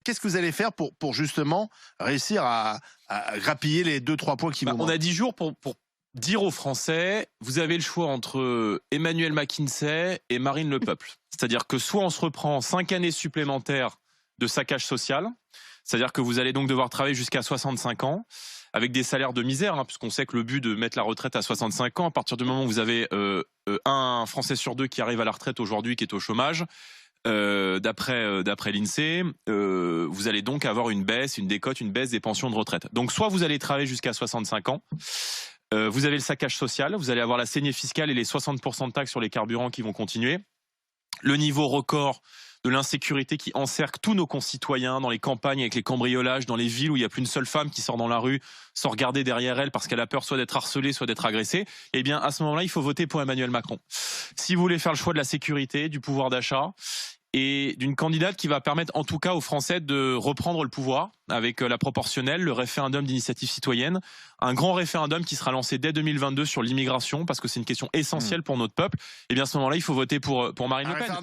Qu'est-ce que vous allez faire pour justement réussir à grappiller les 2-3 points qui vous manquent? On a 10 jours pour dire aux Français, vous avez le choix entre Emmanuel McKinsey et Marine Le Peuple. C'est-à-dire que soit on se reprend 5 années supplémentaires de saccage social, c'est-à-dire que vous allez donc devoir travailler jusqu'à 65 ans, avec des salaires de misère, hein, puisqu'on sait que le but de mettre la retraite à 65 ans, à partir du moment où vous avez un Français sur 2 qui arrive à la retraite aujourd'hui, qui est au chômage, d'après l'INSEE, vous allez donc avoir une baisse des pensions de retraite. Donc soit vous allez travailler jusqu'à 65 ans, vous avez le saccage social, vous allez avoir la saignée fiscale et les 60% de taxes sur les carburants qui vont continuer, le niveau record de l'insécurité qui encercle tous nos concitoyens dans les campagnes avec les cambriolages, dans les villes où il n'y a plus une seule femme qui sort dans la rue sans regarder derrière elle parce qu'elle a peur soit d'être harcelée, soit d'être agressée, eh bien à ce moment-là, il faut voter pour Emmanuel Macron. Si vous voulez faire le choix de la sécurité, du pouvoir d'achat et d'une candidate qui va permettre en tout cas aux Français de reprendre le pouvoir avec la proportionnelle, le référendum d'initiative citoyenne, un grand référendum qui sera lancé dès 2022 sur l'immigration parce que c'est une question essentielle pour notre peuple, eh bien à ce moment-là, il faut voter pour Marine Le Pen.